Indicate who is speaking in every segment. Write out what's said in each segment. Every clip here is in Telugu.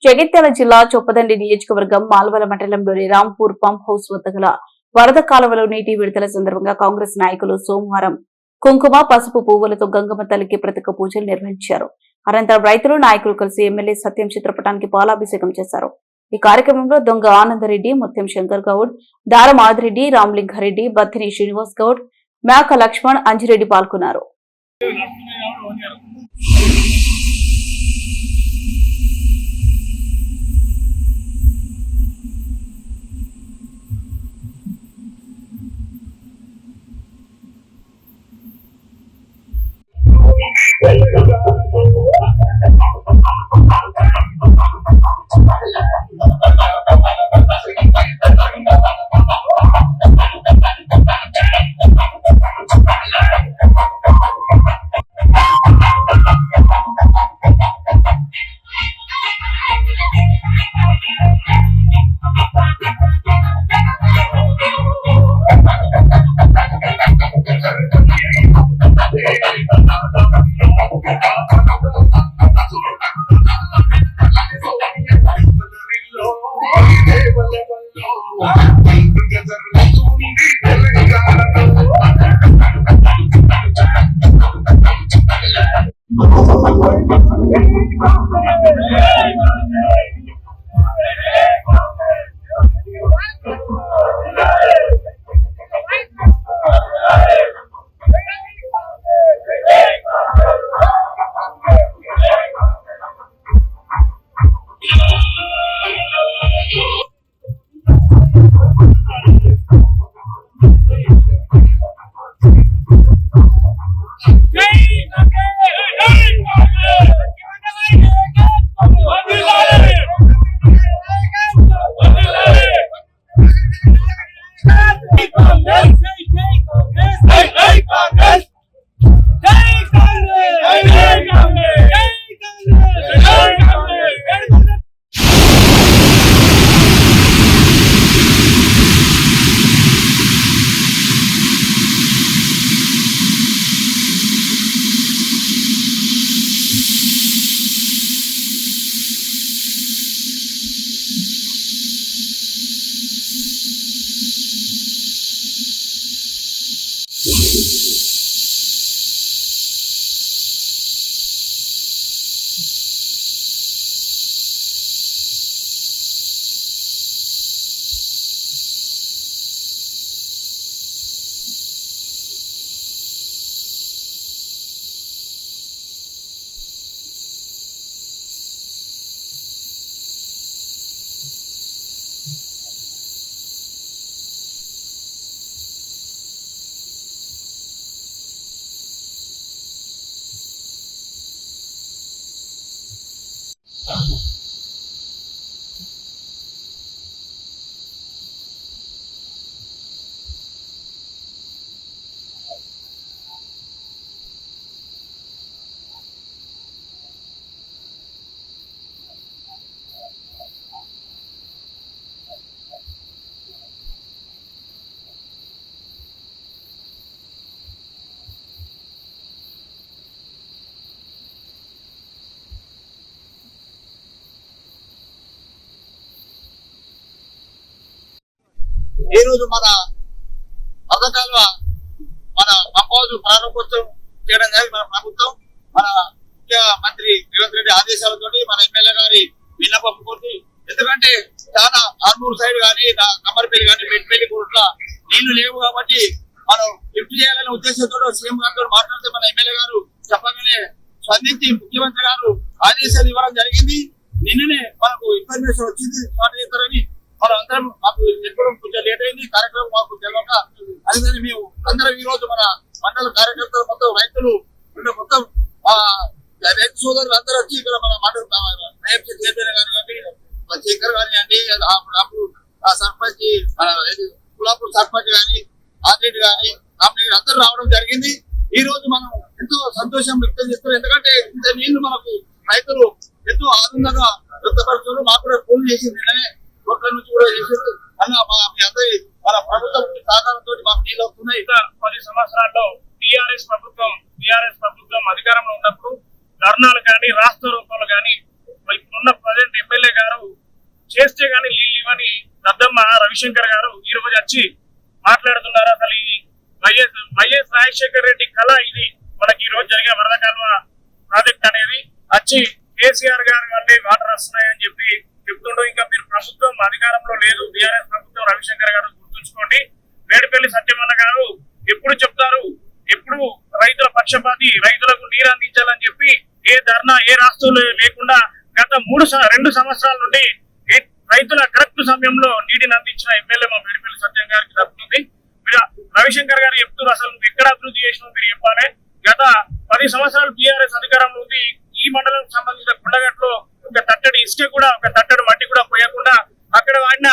Speaker 1: జగిత్యాల జిల్లా చొప్పదండి నియోజకవర్గం మాల్వల మండలంలోని రాంపూర్ పంప్ హౌస్ వద్ద గల వరద కాలువలో నీటి విడుదల సందర్భంగా కాంగ్రెస్ నాయకులు సోమవారం కుంకుమ పసుపు పువ్వులతో గంగమ్మ తల్లికి ప్రత్యేక పూజలు నిర్వహించారు. అనంతరం రైతులు నాయకులు కలిసి ఎమ్మెల్యే సత్యం చిత్రపటానికి పాలాభిషేకం చేశారు. ఈ కార్యక్రమంలో దొంగ ఆనందరెడ్డి, ముత్యం శంకర్ గౌడ్, దారం ఆదిరెడ్డి, రామలింగారెడ్డి, బత్తిని శ్రీనివాస్ గౌడ్, మేక లక్ష్మణ్, అంజిరెడ్డి పాల్గొన్నారు.
Speaker 2: ఈ రోజు మన పథకాలు మన పంపౌజు ప్రారంభోత్సవం చేయడం జరిగింది. మన ప్రభుత్వం మన ముఖ్యమంత్రి రేవంత్ రెడ్డి ఆదేశాలతో మన ఎమ్మెల్యే గారి విన్నపం కోరి, ఎందుకంటే చాలా ఆర్మూర్ సైడ్ కానీ కమ్మరిపల్లి కానీ పెట్టుపల్లి కూడా నీళ్లు లేవు కాబట్టి మనం లిఫ్ట్ చేయాలనే ఉద్దేశంతో సీఎం గారితో మాట్లాడితే మన ఎమ్మెల్యే గారు చెప్పగానే స్పందించి ముఖ్యమంత్రి గారు ఆదేశాలు ఇవ్వడం జరిగింది. నిన్ననే మనకు ఇన్ఫర్మేషన్ వచ్చింది స్టార్ట్ చేస్తారని. మనం అందరం మాకు చెప్పడం కొంచెం లేట్ అయింది, కార్యక్రమం మాకు తెలియక. అందుకని మేము అందరం ఈ రోజు మన మండల కార్యకర్తలు మొత్తం రైతులు మొత్తం రైతు సోదరులు అందరూ వచ్చి ఇక్కడ మన మండల కానివ్వండి, శేఖర్ కానివ్వండి, అప్పుడు సర్పంచ్ కులాపూర్ సర్పంచ్ కానీ, ఆదిరెడ్డి కానీ, రామలింగ అందరూ రావడం జరిగింది. ఈ రోజు మనం ఎంతో సంతోషం వ్యక్తం చేస్తున్నాం. ఎందుకంటే ఇంత నీళ్లు మనకు రైతులు ఎంతో ఆనందంగా వ్యక్తపరుస్తున్నారు. మాకు కూడా ఫోన్ చేసింది నిన్ననే, రోడ్ల నుంచి కూడా చేశారు. అన్న మీ అందరి మన ప్రభుత్వం సహకారంతో మాకు నీళ్ళు వస్తున్నాయి.
Speaker 3: 10 సంవత్సరాల్లో టీఆర్ఎస్ ప్రభుత్వం అధికారంలో ఉన్నప్పుడు ధర్నాలు కానీ రాష్ట్ర రూపంలో కానీ ఇప్పుడున్న ప్రజెంట్ ఎమ్మెల్యే రవిశంకర్ గారు ఈ రోజు వచ్చి మాట్లాడుతున్నారు. అసలు ఈ వైఎస్ రాజశేఖర్ రెడ్డి కళ ఇది మనకి ఈ రోజు జరిగే వరద కాలువ ప్రాజెక్ట్ అనేది వచ్చి కేసీఆర్ గారి వల్లే వాటర్ వస్తున్నాయని చెప్పి చెప్తుండో, ఇంకా మీరు ప్రభుత్వం అధికారంలో లేదు, బీఆర్ఎస్ ప్రభుత్వం, రవిశంకర్ గారు గుర్తుంచుకోండి. మేడిపల్లి సత్యమన్న గారు ఎప్పుడు చెప్తారు, ఎప్పుడు రైతుల పక్షపాతి, రైతులకు నీరు అందించాలని చెప్పి ఏ ధర్నా ఏ రాష్ట్రంలో లేకుండా గత 2 సంవత్సరాల నుండి రైతుల కరెక్ట్ సమయంలో నీటిని అందించిన ఎమ్మెల్యే మా మేడిపల్లి సత్యం గారికి దక్కుతుంది. రవిశంకర్ గారు చెప్తున్నారు, అసలు నువ్వు ఎక్కడ అభివృద్ధి చేసినావు మీరు చెప్పాలి. గత 10 సంవత్సరాలు బీఆర్ఎస్ అధికారంలో ఉంది. ఈ మండలం సంబంధించిన కొండగట్లో ఒక తట్టడి ఇసుక కూడా, ఒక తట్టడి మట్టి కూడా పోయకుండా అక్కడ వాడిన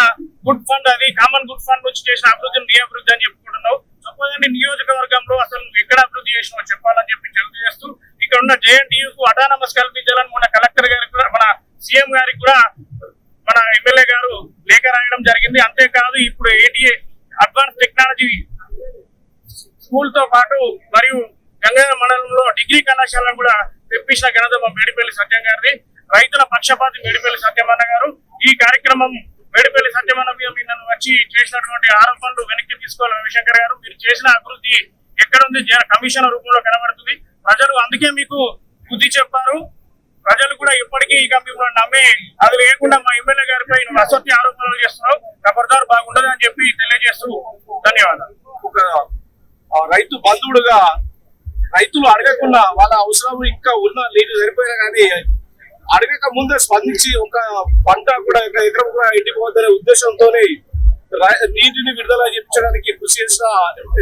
Speaker 3: గుడ్ ఫండ్, అది కామన్ గుడ్ ఫండ్ నుంచి చేసిన అభివృద్ధిని నీ అభివృద్ధి అని చెప్పుకుంటున్నావు. చెప్పదండి, నియోజకవర్గంలో అసలు నువ్వు ఎక్కడ అభివృద్ధి చేసినావు చెప్పాలని చెప్పి తెలియజేస్తూ, ఇక్కడ ఉన్న JNTUకు అటానమస్ కల్పించాలని మన కలెక్టర్ గారికి కూడా, మన సీఎం గారికి కూడా మన ఎమ్మెల్యే గారు లేఖ రాయడం జరిగింది. అంతేకాదు ఇప్పుడు ATA అడ్వాన్స్ టెక్నాలజీ స్కూల్ తో పాటు మరియు గంగాధర మండలంలో డిగ్రీ కళాశాలను కూడా తెప్పించిన ఘనత మా మేడిపల్లి సత్యం గారిది. రైతుల పక్షపాతి మేడిపల్లి సత్యమన్న గారు. ఈ కార్యక్రమం మేడిపల్లి సత్యమన్న మీద నన్ను వచ్చి చేసినటువంటి ఆరోపణలు వెనక్కి తీసుకోవాలి రవిశంకర్ గారు. మీరు చేసిన అభివృద్ధి ఎక్కడుంది, కమిషన్ రూపంలో కనబడుతుంది. ప్రజలు అందుకే మీకు బుద్ధి చెప్పారు. ప్రజలు కూడా ఇప్పటికీ ఇక మిమ్మల్ని నమ్మి అది లేకుండా మా ఎమ్మెల్యే గారిపై నువ్వు అసత్య ఆరోపణలు చేస్తున్నావు, ఖబర్దారు బాగుండదు అని చెప్పి తెలియజేస్తూ ధన్యవాదాలు.
Speaker 4: ఒక రైతు బంధువుడుగా రైతులు అడగకుండా వాళ్ళ అవసరం ఇంకా ఉన్న నీరు సరిపోయినా కానీ అడగక ముందే స్పందించి ఒక పంట కూడా ఎకరం కూడా ఎండిపోద్దనే ఉద్దేశంతోనే నీటిని విడుదల చేయించడానికి కృషి చేసిన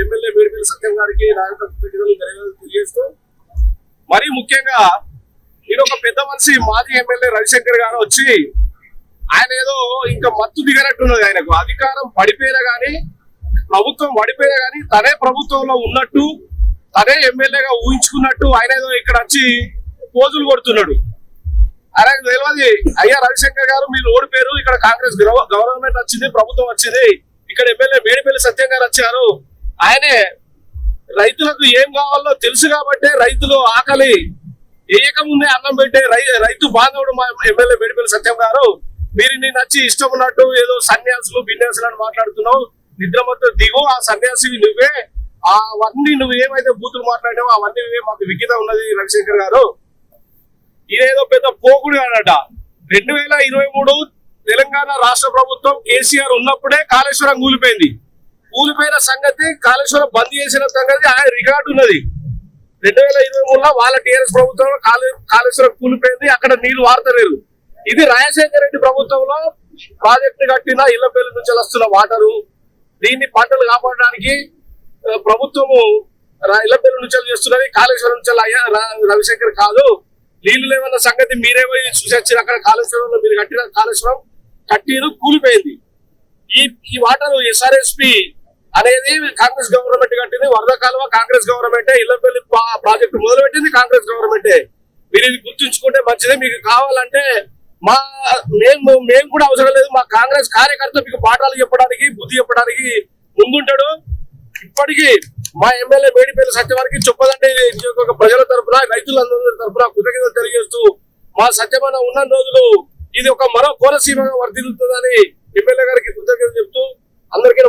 Speaker 4: ఎమ్మెల్యే మేడిపల్లి సత్యం గారికి తెలియజేస్తూ, మరీ ముఖ్యంగా నేను ఒక పెద్ద మనిషి మాజీ ఎమ్మెల్యే రవిశంకర్ గారు వచ్చి ఆయన ఏదో ఇంకా మత్తు దిగనట్టున్నది. ఆయనకు అధికారం పడిపోయినా గానీ, ప్రభుత్వం పడిపోయినా గానీ తనే ప్రభుత్వంలో ఉన్నట్టు, తనే ఎమ్మెల్యేగా ఊహించుకున్నట్టు ఆయన ఏదో ఇక్కడ వచ్చి పోజులు కొడుతున్నాడు. ఆయనకు తెలియదు, అయ్యా రవిశంకర్ గారు మీరు ఓడిపోయారు, ఇక్కడ కాంగ్రెస్ గవర్నమెంట్ వచ్చింది, ప్రభుత్వం వచ్చింది, ఇక్కడ ఎమ్మెల్యే మేడిపల్లి సత్యం గారు వచ్చారు. ఆయనే రైతులకు ఏం కావాలో తెలుసు కాబట్టే రైతులు ఆకలి ఏకముందే అన్నం పెట్టే రైతు బాంధవుడు మా ఎమ్మెల్యే మేడిపల్లి సత్యం గారు. మీరు నేను వచ్చి ఇష్టం ఉన్నట్టు ఏదో సన్యాసులు బిన్యాసులు అని మాట్లాడుతున్నావు, నిద్ర మొత్తం దిగు, ఆ సన్యాసి నువ్వే, అవన్నీ నువ్వు ఏమైతే బూతులు మాట్లాడినావో అవన్నీ మాకు విగిత ఉన్నది రవిశంకర్ గారు. ఇదేదో పెద్ద పోకుడు అన్నట. 2023 తెలంగాణ రాష్ట్ర ప్రభుత్వం కేసీఆర్ ఉన్నప్పుడే కాళేశ్వరం కూలిపోయింది. కూలిపోయిన సంగతి, కాళేశ్వరం బంద్ చేసిన సంగతి ఆయన రికార్డు ఉన్నది. 2023లో వాళ్ళ టీఆర్ఎస్ ప్రభుత్వంలో కాళేశ్వరం కూలిపోయింది, అక్కడ నీళ్లు వాడతలేరు. ఇది రాజశేఖర రెడ్డి ప్రభుత్వంలో ప్రాజెక్టు కట్టిన ఇళ్లపల్లి నుంచి వస్తున్న వాటరు, దీన్ని పంటలు కాపాడడానికి ప్రభుత్వము ఇళ్లపల్లి నుంచి చేస్తున్నది, కాళేశ్వరం నుంచి రవిశంకర్ కాదు. నీళ్లు లేవన్న సంగతి మీరే పోయి చూసి వచ్చారు. అక్కడ కాళేశ్వరంలో మీరు కట్టిన కాళేశ్వరం కట్టిరు కూలిపోయింది. ఈ వాటర్ SRSP అనేది కాంగ్రెస్ గవర్నమెంట్ కట్టింది, వరద కాలువ కాంగ్రెస్ గవర్నమెంటే, ఇళ్లపల్లి ప్రాజెక్టు మొదలుపెట్టింది కాంగ్రెస్ గవర్నమెంటే. మీరు ఇది గుర్తుంచుకుంటే మంచిదే. మీకు కావాలంటే మేము కూడా అవసరం లేదు, మా కాంగ్రెస్ కార్యకర్త మీకు పాఠాలు చెప్పడానికి, బుద్ధి చెప్పడానికి ముందుంటాడు. ఇప్పటికీ మా ఎమ్మెల్యే మేడిపల్లి సత్యవారికి చెప్పదంటే ప్రజల తరఫున, రైతులందరి తరఫున కృతజ్ఞతలు తెలియజేస్తూ, మా సత్యమైన ఉన్న రోజులు ఇది ఒక మరో కోనసీమగా వర్ధిల్లుతుందని ఎమ్మెల్యే గారికి కృతజ్ఞతలు చెప్తూ అందరికీ